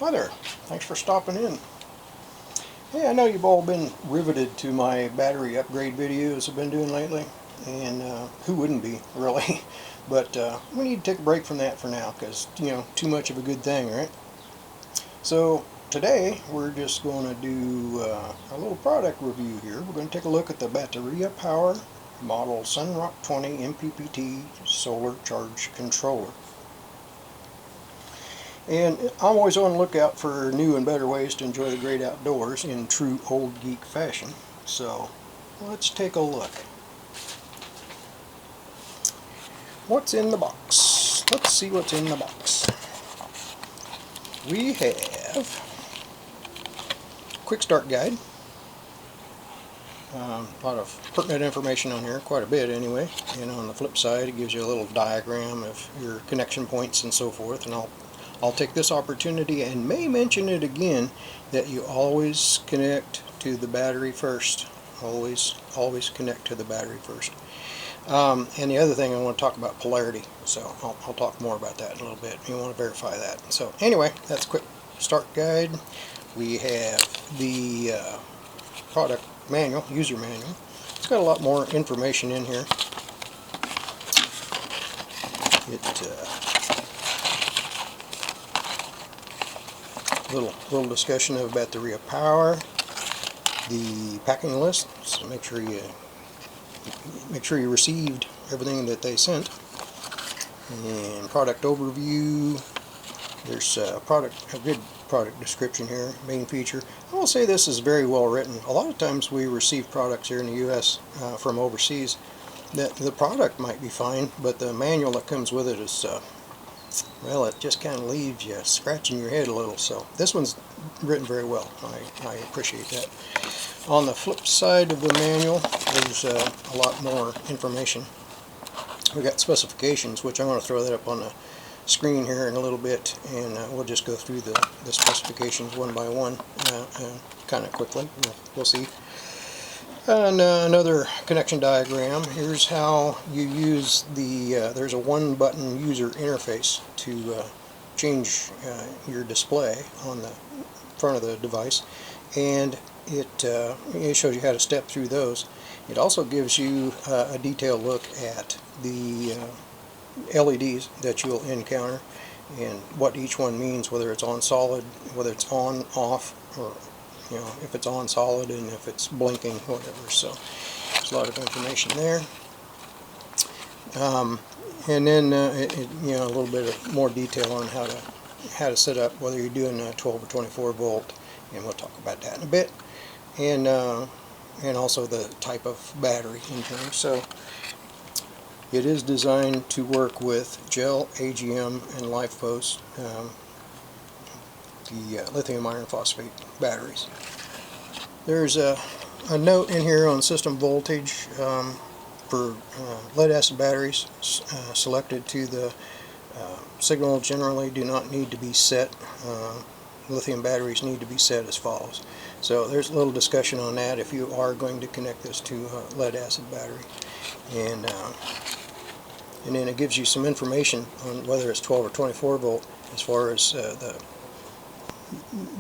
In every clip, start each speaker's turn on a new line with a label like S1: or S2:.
S1: Hi there, thanks for stopping in. Hey, I know you've all been riveted to my battery upgrade videos I've been doing lately, and who wouldn't be, really? But we need to take a break from that for now, because, too much of a good thing, right? So today we're just going to do a little product review here. We're going to take a look at the Bateria Power model Sunrock 20 MPPT Solar Charge Controller. And I'm always on the lookout for new and better ways to enjoy the great outdoors in true old geek fashion. So let's take a look. What's in the box? Let's see what's in the box. We have a quick start guide. A lot of pertinent information on here, quite a bit anyway. And on the flip side, it gives you a little diagram of your connection points and so forth. And I'll take this opportunity and may mention it again that you always connect to the battery first. Always connect to the battery first. And the other thing, I want to talk about polarity, so I'll talk more about that in a little bit. You want to verify that. So anyway, that's a quick start guide. We have the product manual, user manual. It's got a lot more information in here. Little discussion of Bateria Power, the packing list, so make sure you received everything that they sent, and product overview. There's a good product description here, main feature. I will say this is very well written. A lot of times we receive products here in the U.S. From overseas that the product might be fine, but the manual that comes with it is well, it just kind of leaves you scratching your head a little. So this one's written very well. I appreciate that. On the flip side of the manual, there's a lot more information. We got specifications, which I'm going to throw that up on the screen here in a little bit, and we'll just go through the specifications one by one, kind of quickly. We'll see. And another connection diagram. Here's how you use the, there's a one button user interface to change your display on the front of the device, and it shows you how to step through those. It also gives you a detailed look at the LEDs that you'll encounter and what each one means, whether it's on solid, whether it's on, off, or if it's on solid and if it's blinking, whatever. So there's a lot of information there. And then a little bit of more detail on how to set up, whether you're doing a 12 or 24 volt, and we'll talk about that in a bit. And also the type of battery in here. So it is designed to work with gel, AGM, and LiFePOS, the lithium iron phosphate batteries. There's a note in here on system voltage for lead acid batteries selected to the signal generally do not need to be set. Lithium batteries need to be set as follows. So there's a little discussion on that if you are going to connect this to a lead acid battery. And then it gives you some information on whether it's 12 or 24 volt as far as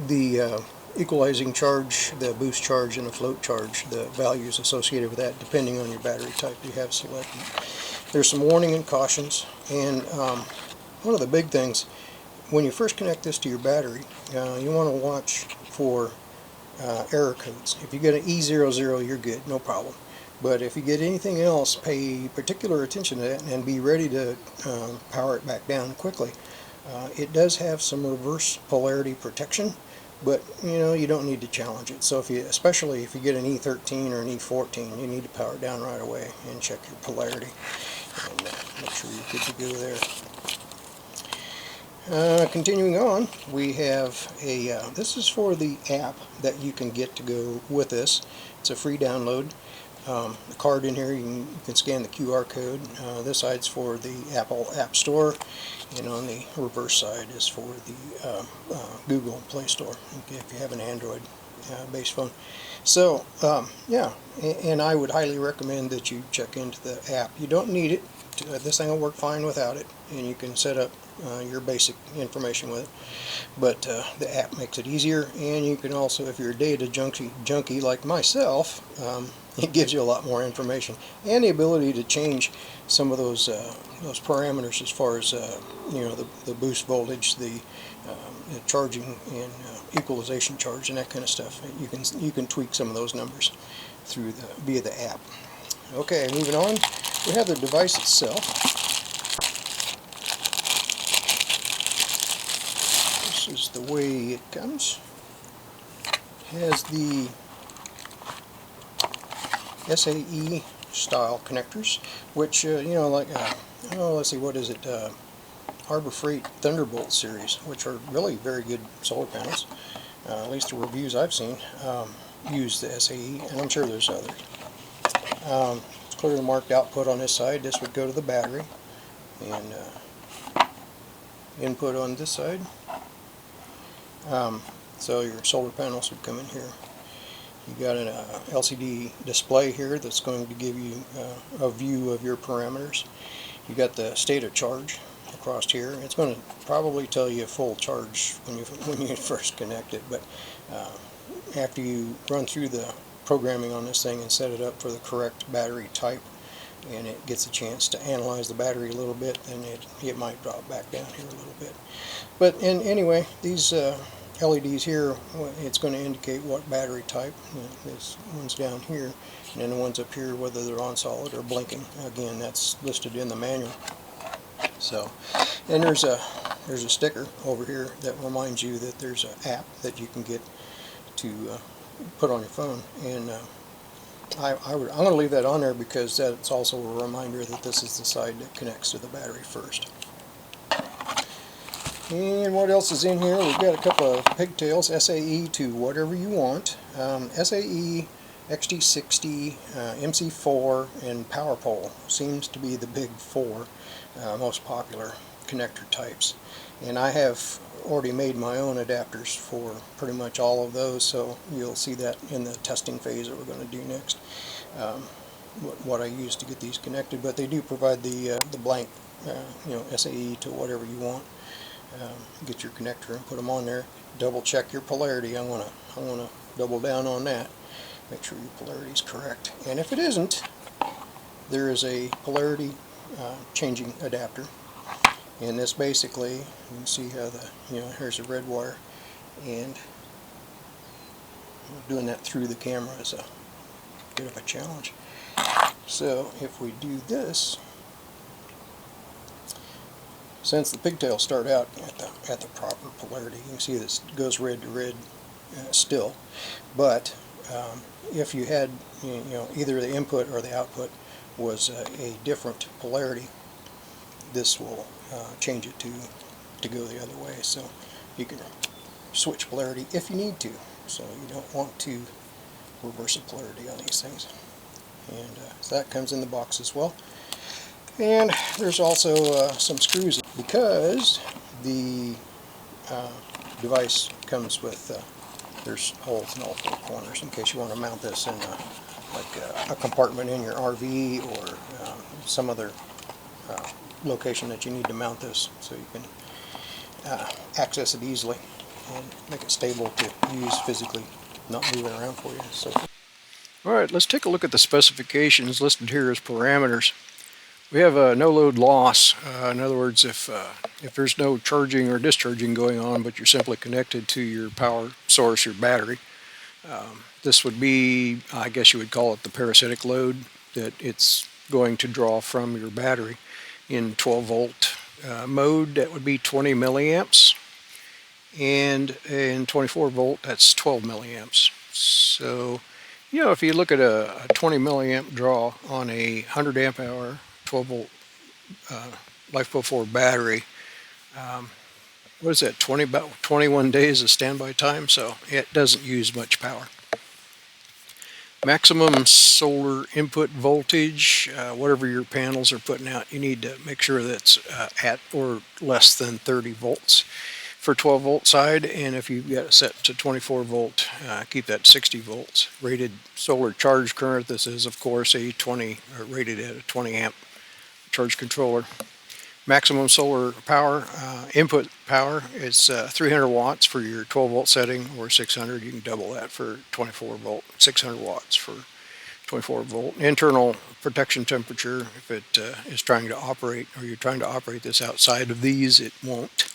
S1: the equalizing charge, the boost charge, and the float charge, the values associated with that depending on your battery type you have selected. There's some warning and cautions, and one of the big things, when you first connect this to your battery, you want to watch for error codes. If you get an E00, you're good, no problem. But if you get anything else, pay particular attention to that and be ready to power it back down quickly. It does have some reverse polarity protection, but you don't need to challenge it. So especially if you get an E13 or an E14, you need to power it down right away and check your polarity and make sure you're good to go there. Continuing on, we have this is for the app that you can get to go with this. It's a free download. The card in here, you can scan the QR code. This side's for the Apple App Store, and on the reverse side is for the Google Play Store, if you have an Android based phone. So yeah, and I would highly recommend that you check into the app. You don't need it. this thing will work fine without it, and you can set up your basic information with it. But the app makes it easier, and you can also, if you're a data junkie like myself, it gives you a lot more information and the ability to change some of those parameters as far as you know, the boost voltage, the charging and equalization charge, and that kind of stuff. You can tweak some of those numbers through via the app. Okay, moving on, we have the device itself. This is the way it comes. It has the SAE style connectors, which you know, like oh, let's see, what is it? Harbor Freight Thunderbolt series, which are really very good solar panels. At least the reviews I've seen use the SAE, and I'm sure there's others. It's clearly marked output on this side. This would go to the battery, and input on this side. So your solar panels would come in here. You got an LCD display here that's going to give you a view of your parameters. You got the state of charge across here. It's going to probably tell you full charge when you first connect it, but after you run through the programming on this thing and set it up for the correct battery type, and it gets a chance to analyze the battery a little bit, then it might drop back down here a little bit. But anyway, these LEDs here, it's going to indicate what battery type. This one's down here, and then the ones up here, whether they're on solid or blinking. Again, that's listed in the manual. So, and there's a sticker over here that reminds you that there's an app that you can get to put on your phone, and I'm going to leave that on there because that's also a reminder that this is the side that connects to the battery first. And what else is in here? We've got a couple of pigtails, SAE to whatever you want. SAE, XT60, MC4, and Power Pole seems to be the big four most popular connector types. And I have already made my own adapters for pretty much all of those, so you'll see that in the testing phase that we're going to do next. What I use to get these connected, but they do provide the blank, you know, SAE to whatever you want. Get your connector and put them on there. Double check your polarity. I want to double down on that. Make sure your polarity is correct. And if it isn't, there is a polarity changing adapter. And this basically, you can see how here's a red wire, and doing that through the camera is a bit of a challenge. So if we do this, since the pigtails start out at the proper polarity, you can see this goes red to red still. But if you had either the input or the output was a different polarity, this will change it to go the other way. So you can switch polarity if you need to. So you don't want to reverse the polarity on these things. And so that comes in the box as well. And there's also some screws, because the device comes with there's holes in all four corners in case you want to mount this in like a compartment in your RV or some other location that you need to mount this, so you can access it easily and make it stable to use physically, not moving around for you. So, alright, let's take a look at the specifications listed here as parameters. We have a no load loss. In other words, if there's no charging or discharging going on, but you're simply connected to your power source, your battery, this would be, I guess you would call it the parasitic load that it's going to draw from your battery. In 12 volt mode, that would be 20 milliamps, and in 24 volt, that's 12 milliamps. So, if you look at a 20 milliamp draw on a 100 amp hour 12 volt LiFePO 4 battery, what is that, about 21 days of standby time, so it doesn't use much power. Maximum solar input voltage, whatever your panels are putting out, you need to make sure that's at or less than 30 volts for 12 volt side, and if you've got it set to 24 volt, keep that 60 volts. Rated solar charge current, this is of course a rated at a 20 amp Charge Controller. Maximum solar power, input power is 300 watts for your 12 volt setting, or 600. You can double that for 24 volt, 600 watts for 24 volt. Internal protection temperature, if it is trying to operate, or you're trying to operate this outside of these, it won't.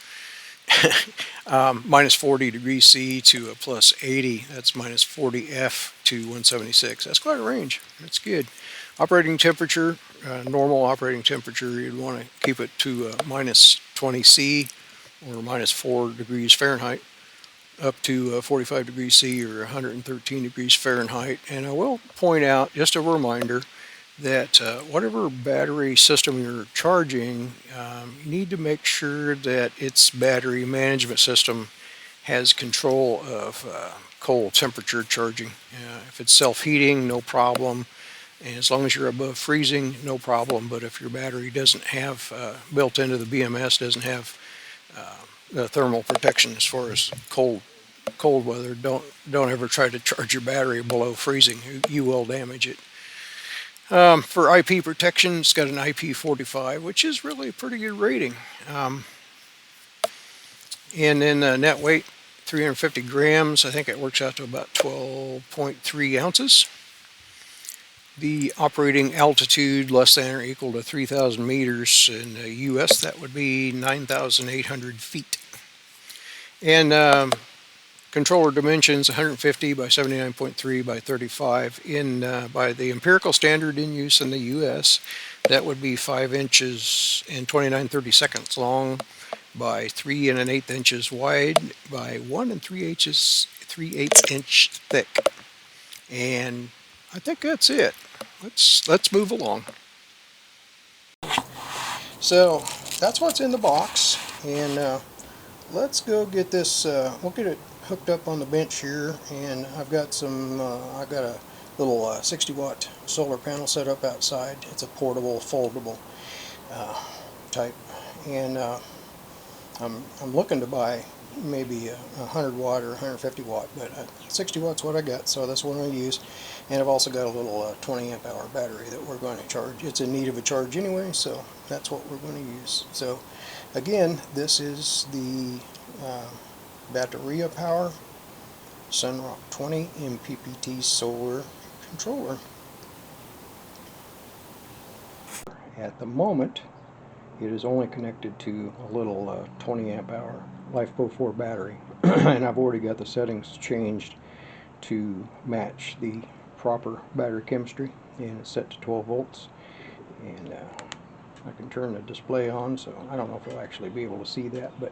S1: Minus 40 degrees C to a plus 80, that's minus 40 F to 176. That's quite a range. That's good. Operating temperature, normal operating temperature, you'd want to keep it to minus 20 C or minus 4 degrees Fahrenheit, up to 45 degrees C or 113 degrees Fahrenheit. And I will point out, just a reminder, that whatever battery system you're charging, you need to make sure that its battery management system has control of cold temperature charging. If it's self-heating, no problem. And as long as you're above freezing, no problem. But if your battery doesn't have, built into the BMS, doesn't have the thermal protection as far as cold weather, don't ever try to charge your battery below freezing. You will damage it. For IP protection, it's got an IP45, which is really a pretty good rating. And then net weight, 350 grams. I think it works out to about 12.3 ounces. The operating altitude less than or equal to 3,000 meters. In the US, that would be 9,800 feet. And controller dimensions, 150 by 79.3 by 35. By the empirical standard in use in the US, that would be 5 inches and 29/32 long by 3 1/8 inches wide by 1 3/8 inch thick. And I think that's it. Let's move along. So that's what's in the box, and let's go get this. We'll get it hooked up on the bench here, and I've got some. I've got a little 60-watt solar panel set up outside. It's a portable, foldable type, and I'm looking to buy maybe a 100-watt or 150-watt, but 60 watts what I got, so that's what I use. And I've also got a little 20 amp hour battery that we're going to charge. It's in need of a charge anyway, so that's what we're going to use. So again, this is the Bateria Power Sunrock 20 MPPT Solar Controller. At the moment, it is only connected to a little 20 amp hour LifePro 4 battery, and I've already got the settings changed to match the proper battery chemistry, and it's set to 12 volts. And I can turn the display on, so I don't know if you'll actually be able to see that, but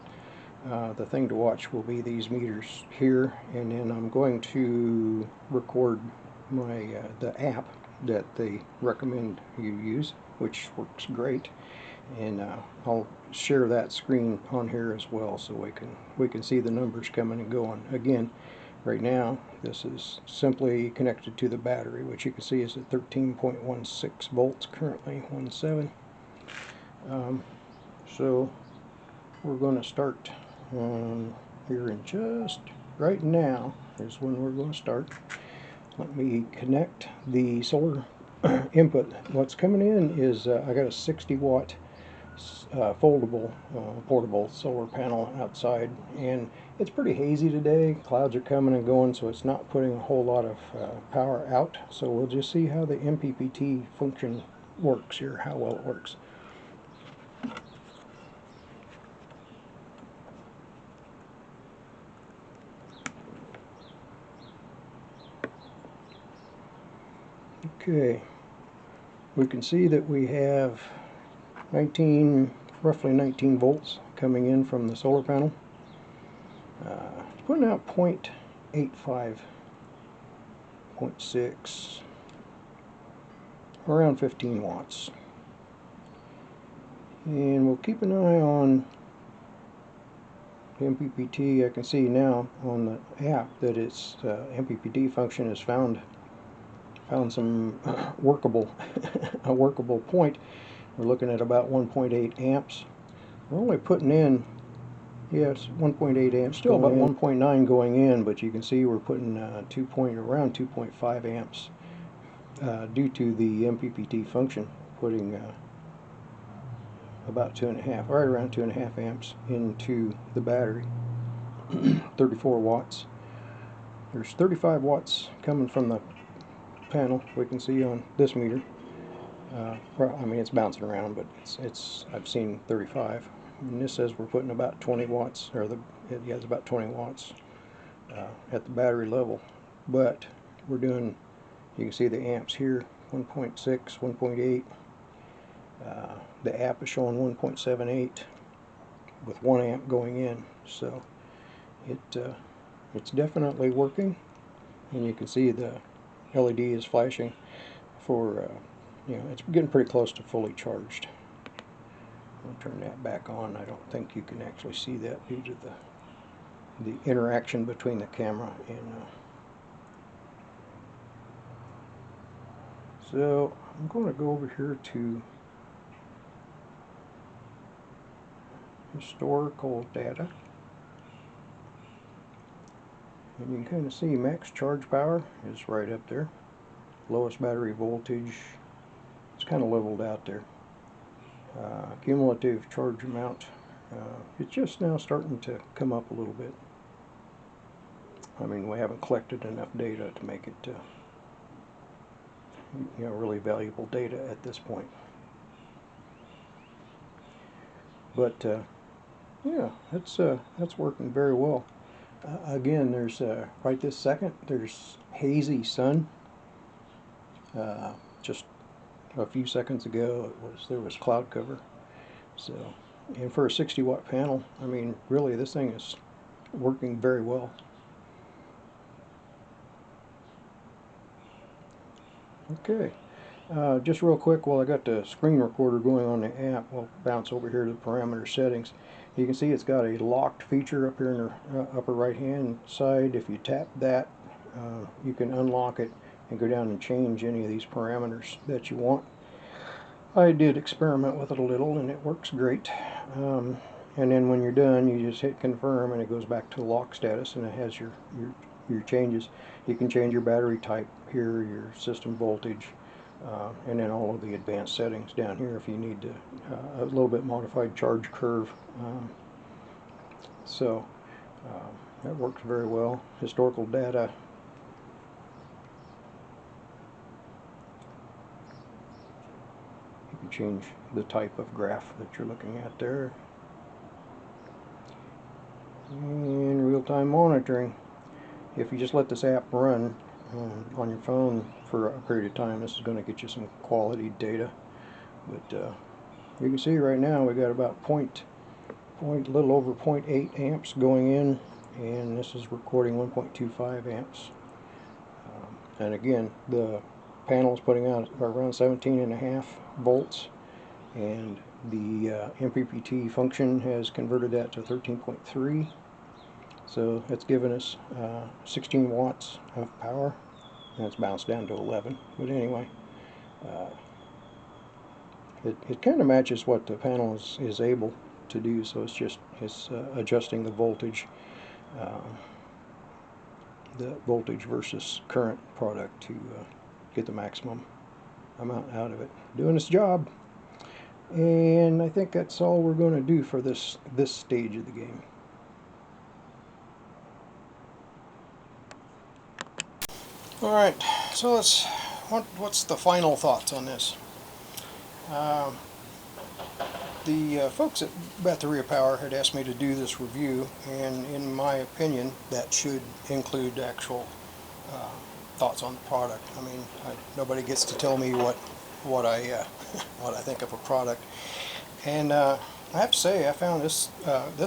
S1: the thing to watch will be these meters here, and then I'm going to record my the app that they recommend you use, which works great, and I'll share that screen on here as well, so we can see the numbers coming and going. Again, right now this is simply connected to the battery, which you can see is at 13.16 volts currently, 1.7. So we're going to start here in just right now. Here's when we're going to start. Let me connect the solar input. What's coming in is I got a 60-watt foldable portable solar panel outside, and it's pretty hazy today. Clouds are coming and going, so it's not putting a whole lot of power out. So we'll just see how the MPPT function works here, how well it works. Okay, we can see that we have roughly 19 volts coming in from the solar panel. It's putting out 0.85, 0.6, around 15 watts. And we'll keep an eye on the MPPT. I can see now on the app that its MPPT function has found some workable a workable point. We're looking at about 1.8 amps. We're only putting in, yes, 1.8 amps, still about 1.9 going in, but you can see we're putting around 2.5 amps due to the MPPT function putting about 2.5, right around 2.5 amps into the battery. 34 watts. There's 35 watts coming from the panel. We can see on this meter. I mean, it's bouncing around, but it's I've seen 35. And this says we're putting about 20 watts, or it has about 20 watts at the battery level. But we're doing, you can see the amps here, 1.6, 1.8. The app is showing 1.78 with 1 amp going in, so it's definitely working. And you can see the LED is flashing for you know, it's getting pretty close to fully charged. I'll turn that back on. I don't think you can actually see that due to the interaction between the camera and so I'm going to go over here to historical data, and you can kind of see max charge power is right up there. Lowest battery voltage, it's kind of leveled out there. Cumulative charge amount, it's just now starting to come up a little bit. I mean, we haven't collected enough data to make it you know, really valuable data at this point. But yeah, that's working very well. Again, there's right this second there's hazy sun. Just a few seconds ago there was cloud cover. So, and for a 60 watt panel, I mean, really this thing is working very well. Okay, just real quick, while I got the screen recorder going on the app, we'll bounce over here to the parameter settings. You can see it's got a locked feature up here in the upper right hand side. If you tap that, you can unlock it and go down and change any of these parameters that you want. I did experiment with it a little and it works great. And then when you're done, you just hit confirm and it goes back to lock status, and it has your changes. You can change your battery type here, your system voltage, and then all of the advanced settings down here if you need to, a little bit modified charge curve. So that works very well. Historical data. You can change the type of graph that you're looking at there. And real-time monitoring. If you just let this app run on your phone for a period of time, this is going to get you some quality data. But you can see right now we got about little over 0.8 amps going in, and this is recording 1.25 amps. And again, the panel is putting out around 17.5 volts, and the MPPT function has converted that to 13.3. So it's given us 16 watts of power, and it's bounced down to 11. But anyway, it kind of matches what the panel is able to do. So it's adjusting the voltage versus current product to get the maximum amount out of it. Doing its job. And I think that's all we're going to do for this stage of the game. Alright, so what's the final thoughts on this? The folks at Bateria Power had asked me to do this review, and in my opinion that should include actual thoughts on the product. I mean, nobody gets to tell me what I think of a product. And I have to say, I found this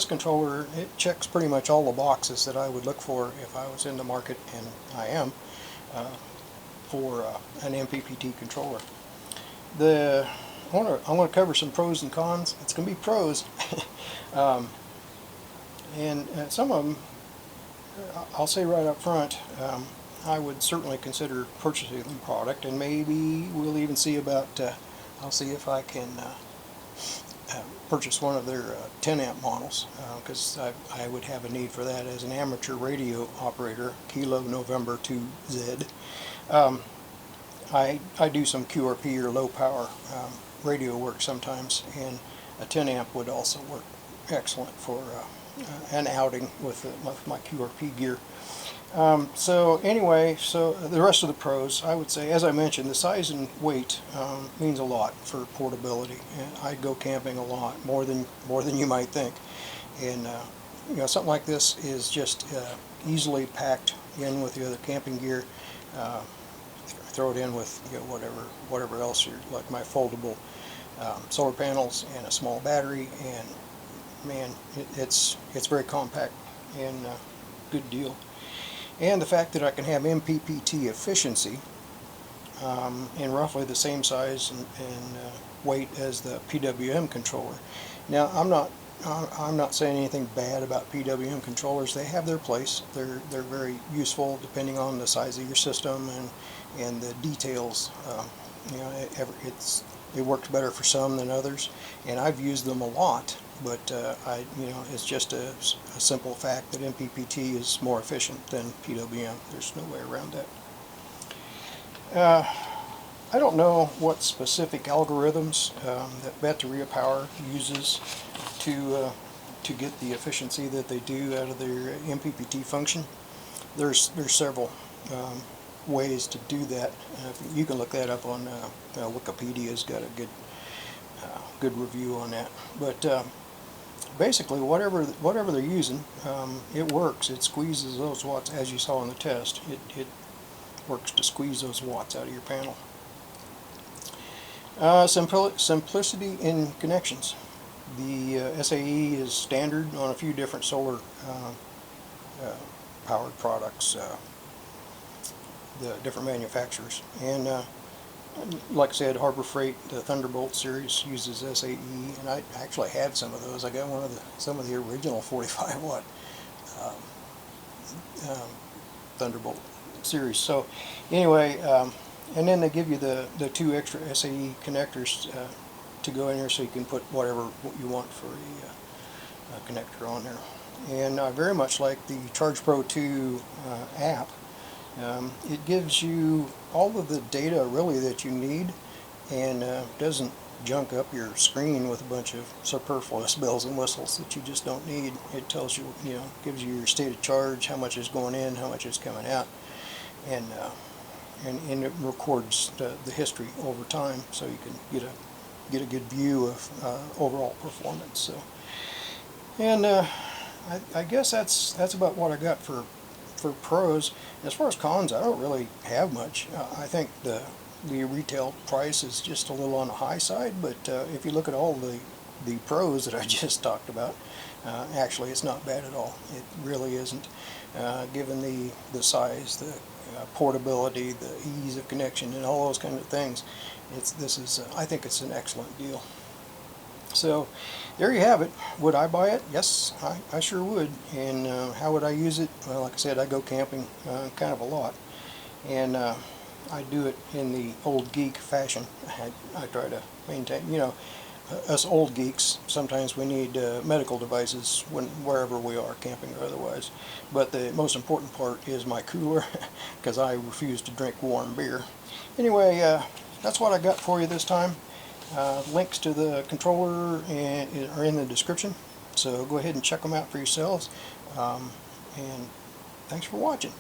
S1: controller, it checks pretty much all the boxes that I would look for if I was in the market, and I am, for an MPPT controller. I'm going to cover some pros and cons. It's going to be pros. And some of them, I'll say right up front, I would certainly consider purchasing the product, and maybe we'll even see about, I'll see if I can purchase one of their 10 amp models, because I would have a need for that as an amateur radio operator, Kilo November 2Z. I do some QRP or low power radio work sometimes, and a 10 amp would also work excellent for an outing with my QRP gear. So anyway, so the rest of the pros, I would say, as I mentioned, the size and weight means a lot for portability. And I'd go camping a lot, more than you might think. And you know, something like this is just easily packed in with the other camping gear. Throw it in with, you know, whatever else you're, like my foldable solar panels and a small battery, and man, it's very compact and good deal. And the fact that I can have MPPT efficiency in roughly the same size and weight as the PWM controller. Now, I'm not saying anything bad about PWM controllers. They have their place. They're very useful depending on the size of your system and the details. You know, it works better for some than others, and I've used them a lot. But you know, it's just a simple fact that MPPT is more efficient than PWM. There's no way around that. I don't know what specific algorithms that Bateria Power uses to get the efficiency that they do out of their MPPT function. There's several ways to do that. You can look that up on Wikipedia's got a good review on that. But basically, whatever they're using, it works. It squeezes those watts, as you saw in the test. It works to squeeze those watts out of your panel. Simplicity in connections. The SAE is standard on a few different solar powered products, the different manufacturers. And like I said, Harbor Freight, the Thunderbolt series uses SAE, and I actually had some of those. I got some of the original 45 watt Thunderbolt series. So anyway, and then they give you the 2 extra SAE connectors to go in here, so you can put whatever you want for a connector on there. And I very much like the Charge Pro 2 app. It gives you all of the data really that you need, and doesn't junk up your screen with a bunch of superfluous bells and whistles that you just don't need. It tells you, you know, gives you your state of charge, how much is going in, how much is coming out, and it records the history over time, so you can get a good view of overall performance. So, and I guess that's about what I got for pros. As far as cons, I don't really have much. I think the retail price is just a little on the high side, but if you look at all the pros that I just talked about, actually it's not bad at all. It really isn't, given the size, the portability, the ease of connection, and all those kind of things. I think it's an excellent deal. So there you have it. Would I buy it? Yes, I sure would. And how would I use it? Well, like I said, I go camping kind of a lot, and I do it in the old geek fashion. I try to maintain, you know, us old geeks, sometimes we need medical devices wherever we are, camping or otherwise. But the most important part is my cooler, because I refuse to drink warm beer. Anyway, that's what I got for you this time. Links to the controller are in the description, so go ahead and check them out for yourselves. And thanks for watching.